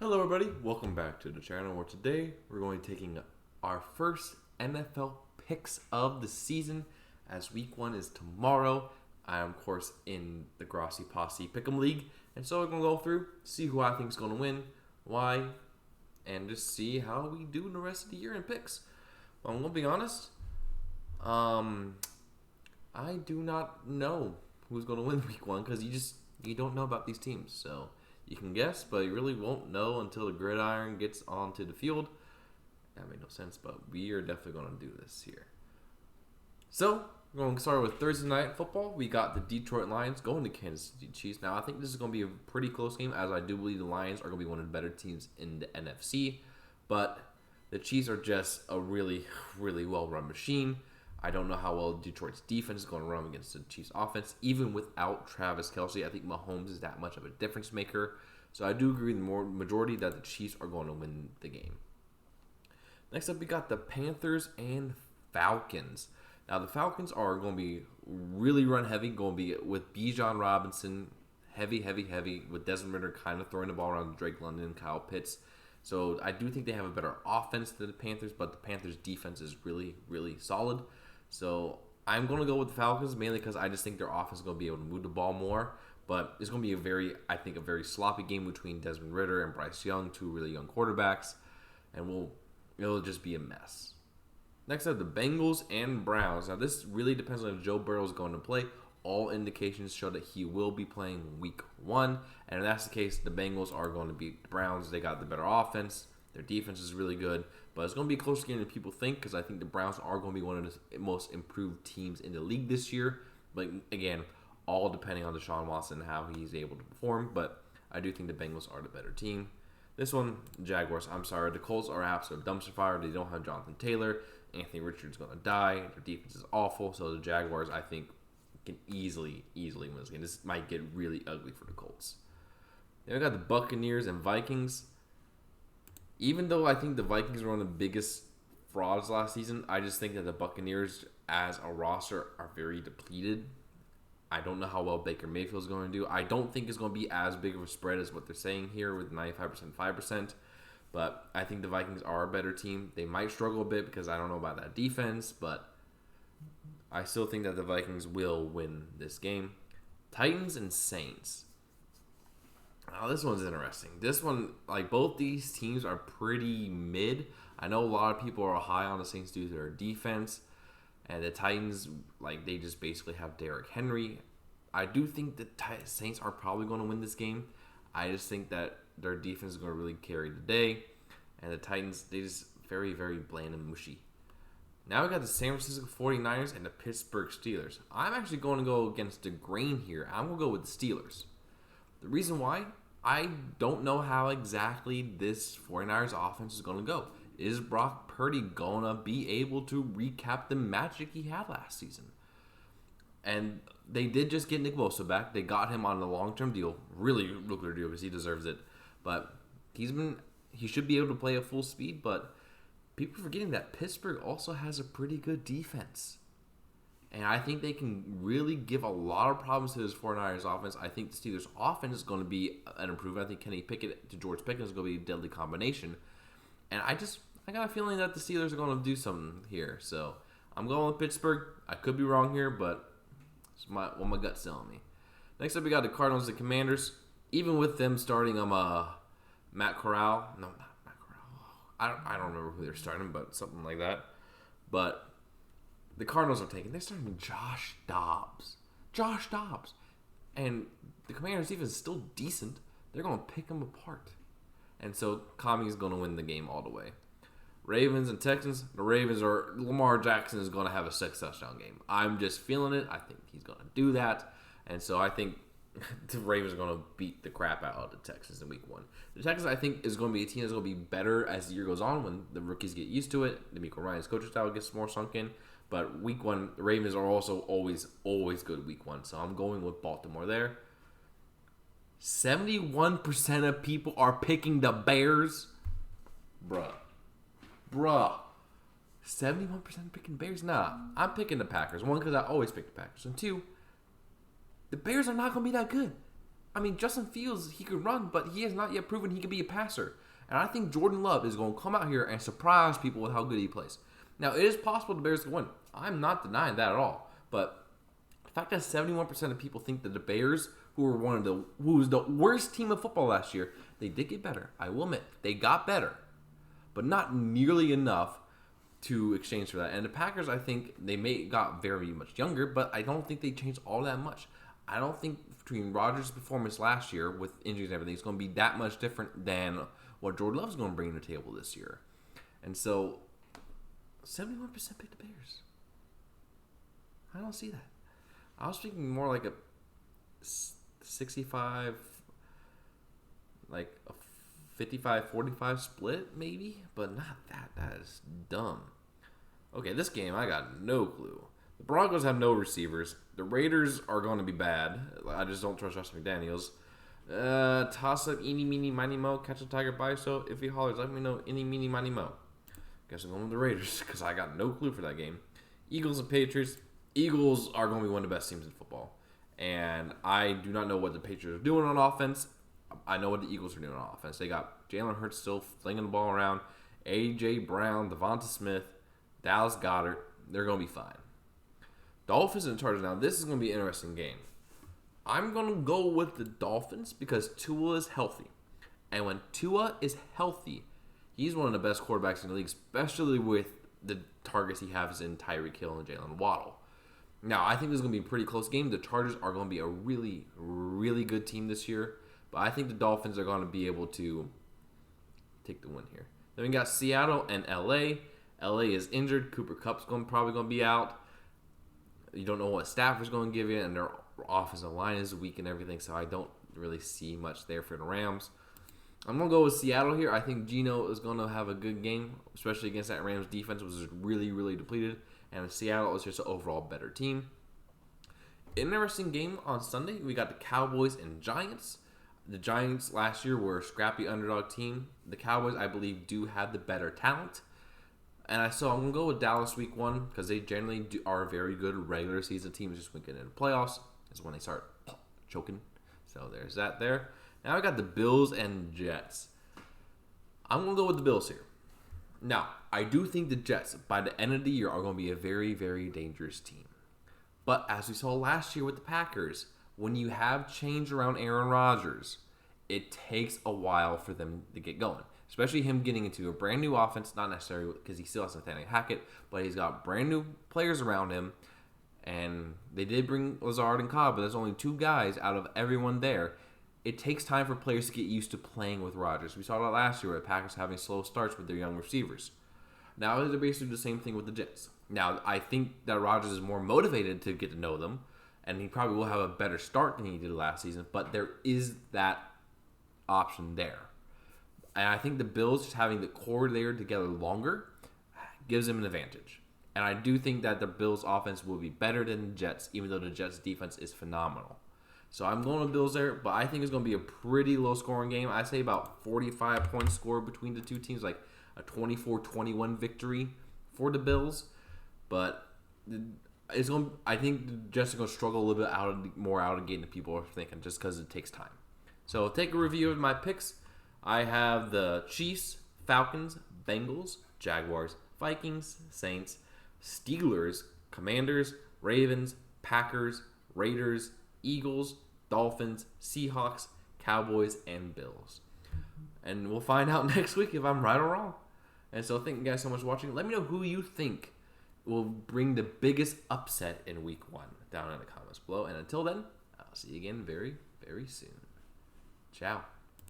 Hello, everybody. Welcome back to the channel where today we're going to be taking our first NFL picks of the season as week one is tomorrow. I am, of course, in the Grossi Posse Pick'em League, and so we're going to go through, see who I think is going to win, why, and just see how we do in the rest of the year in picks. Well, I'm going to be honest, I do not know who's going to win week one because you don't know about these teams, so you can guess, but you really won't know until the gridiron gets onto the field. That made no sense, but we are definitely going to do this here. So, we're going to start with Thursday Night Football. We got the Detroit Lions going to Kansas City Chiefs. Now, I think this is going to be a pretty close game, as I do believe the Lions are going to be one of the better teams in the NFC. But the Chiefs are just a really, really well-run machine. I don't know how well Detroit's defense is going to run against the Chiefs' offense. Even without Travis Kelce, I think Mahomes is that much of a difference maker. So I do agree with the majority that the Chiefs are going to win the game. Next up, we got the Panthers and Falcons. Now, the Falcons are going to be really run heavy, going to be with Bijan Robinson, heavy, with Desmond Ridder kind of throwing the ball around Drake London, Kyle Pitts. So I do think they have a better offense than the Panthers, but the Panthers' defense is really, really solid. So I'm going to go with the Falcons mainly because I just think their offense is going to be able to move the ball more. But it's going to be a very sloppy game between Desmond Ridder and Bryce Young, two really young quarterbacks. And it'll just be a mess. Next up, the Bengals and Browns. Now, this really depends on if Joe Burrow is going to play. All indications show that he will be playing week one. And if that's the case, the Bengals are going to beat the Browns. They got the better offense. Their defense is really good. But it's going to be a closer game than people think because I think the Browns are going to be one of the most improved teams in the league this year. But again, all depending on Deshaun Watson and how he's able to perform. But I do think the Bengals are the better team. This one, Jaguars. I'm sorry. The Colts are absolute dumpster fire. They don't have Jonathan Taylor. Anthony Richards is going to die. Their defense is awful. So the Jaguars, I think, can easily win this game. This might get really ugly for the Colts. Then we got the Buccaneers and Vikings. Even though I think the Vikings were one of the biggest frauds last season, I just think that the Buccaneers as a roster are very depleted. I don't know how well Baker Mayfield is going to do. I don't think it's going to be as big of a spread as what they're saying here with 95%, 5%. But I think the Vikings are a better team. They might struggle a bit because I don't know about that defense, but I still think that the Vikings will win this game. Titans and Saints. Now, this one's interesting. This one, both these teams are pretty mid. I know a lot of people are high on the Saints due to their defense. And the Titans, they just basically have Derrick Henry. I do think the Saints are probably going to win this game. I just think that their defense is going to really carry the day. And the Titans, they just very, very bland and mushy. Now we got the San Francisco 49ers and the Pittsburgh Steelers. I'm actually going to go against the grain here. I'm going to go with the Steelers. The reason why? I don't know how exactly this 49ers offense is going to go. Is Brock Purdy going to be able to recap the magic he had last season? And they did just get Nick Bosa back. They got him on a long-term deal. Really lucrative deal because he deserves it. But he should be able to play at full speed, but people are forgetting that Pittsburgh also has a pretty good defense. And I think they can really give a lot of problems to this 49ers offense. I think the Steelers offense is going to be an improvement. I think Kenny Pickett to George Pickens is going to be a deadly combination. And I got a feeling that the Steelers are going to do something here. So I'm going with Pittsburgh. I could be wrong here, but it's what my gut's telling me. Next up, we got the Cardinals and Commanders. Even with them starting Matt Corral. No, not Matt Corral. I don't remember who they're starting, but something like that. But the Cardinals are they're starting Josh Dobbs. And the Commanders' defense is still decent. They're going to pick them apart. And so Kami is going to win the game all the way. Ravens and Texans. The Ravens are Lamar Jackson is going to have a 6 touchdown game. I'm just feeling it. I think he's going to do that. And so I think the Ravens are going to beat the crap out of the Texans in week one. The Texans, I think, is going to be a team that's going to be better as the year goes on when the rookies get used to it. DeMeco Ryan's coaching style gets more sunk in. But week one, the Ravens are also always good week one. So I'm going with Baltimore there. 71% of people are picking the Bears. Bruh. 71% picking Bears? Nah, I'm picking the Packers. One, because I always pick the Packers. And two, the Bears are not going to be that good. I mean, Justin Fields, he could run, but he has not yet proven he could be a passer. And I think Jordan Love is going to come out here and surprise people with how good he plays. Now, it is possible the Bears can win. I'm not denying that at all. But the fact that 71% of people think that the Bears, who was the worst team of football last year, they did get better. I will admit, they got better, but not nearly enough to exchange for that. And the Packers, I think they got very much younger, but I don't think they changed all that much. I don't think between Rodgers' performance last year with injuries and everything, it's going to be that much different than what Jordan Love's going to bring to the table this year. And so, 71% picked the Bears. I don't see that. I was thinking more like a 65, like a 55-45 split, maybe, but not that. That is dumb. Okay, this game, I got no clue. The Broncos have no receivers. The Raiders are going to be bad. I just don't trust Josh McDaniels. Toss up eeny, meeny, miny, mo. Catch a tiger by so if he hollers, let me know eeny, meeny, miny, mo. Guess I'm going with the Raiders because I got no clue for that game. Eagles and Patriots. Eagles are going to be one of the best teams in football. And I do not know what the Patriots are doing on offense. I know what the Eagles are doing on offense. They got Jalen Hurts still flinging the ball around. A.J. Brown, Devonta Smith, Dallas Goedert. They're going to be fine. Dolphins and Chargers. Now, this is going to be an interesting game. I'm going to go with the Dolphins because Tua is healthy. And when Tua is healthy, he's one of the best quarterbacks in the league, especially with the targets he has in Tyreek Hill and Jalen Waddle. Now, I think this is going to be a pretty close game. The Chargers are going to be a really, really good team this year. But I think the Dolphins are going to be able to take the win here. Then we got Seattle and L.A. L.A. is injured. Cooper Kupp's probably going to be out. You don't know what Stafford's going to give you, and their offensive line is weak and everything, so I don't really see much there for the Rams. I'm going to go with Seattle here. I think Geno is going to have a good game, especially against that Rams defense, which is really, really depleted. And Seattle is just an overall better team. Interesting game on Sunday. We got the Cowboys and Giants. The Giants last year were a scrappy underdog team. The Cowboys, I believe, do have the better talent. And so I'm going to go with Dallas week 1 because they generally are a very good regular season team. It's just when we get into playoffs is when they start choking. So there's that there. Now I got the Bills and Jets. I'm going to go with the Bills here. Now, I do think the Jets, by the end of the year, are going to be a very, very dangerous team. But as we saw last year with the Packers, when you have change around Aaron Rodgers, it takes a while for them to get going. Especially him getting into a brand new offense, not necessarily because he still has Nathaniel Hackett, but he's got brand new players around him. And they did bring Lazard and Cobb, but there's only 2 guys out of everyone there. It takes time for players to get used to playing with Rodgers. We saw that last year with the Packers having slow starts with their young receivers. Now they're basically the same thing with the Jets. Now, I think that Rodgers is more motivated to get to know them, and he probably will have a better start than he did last season, but there is that option there. And I think the Bills just having the core there together longer gives them an advantage. And I do think that the Bills' offense will be better than the Jets, even though the Jets' defense is phenomenal. So I'm going with Bills there, but I think it's going to be a pretty low-scoring game. I'd say about 45 points scored between the two teams, like a 24-21 victory for the Bills. But it's going. I think the Jets are going to struggle a little bit out of getting the people are thinking, just because it takes time. So take a review of my picks. I have the Chiefs, Falcons, Bengals, Jaguars, Vikings, Saints, Steelers, Commanders, Ravens, Packers, Raiders, Eagles, Dolphins, Seahawks, Cowboys, and Bills. And we'll find out next week if I'm right or wrong. And so thank you guys so much for watching. Let me know who you think will bring the biggest upset in week 1 down in the comments below. And until then, I'll see you again very, very soon. Ciao.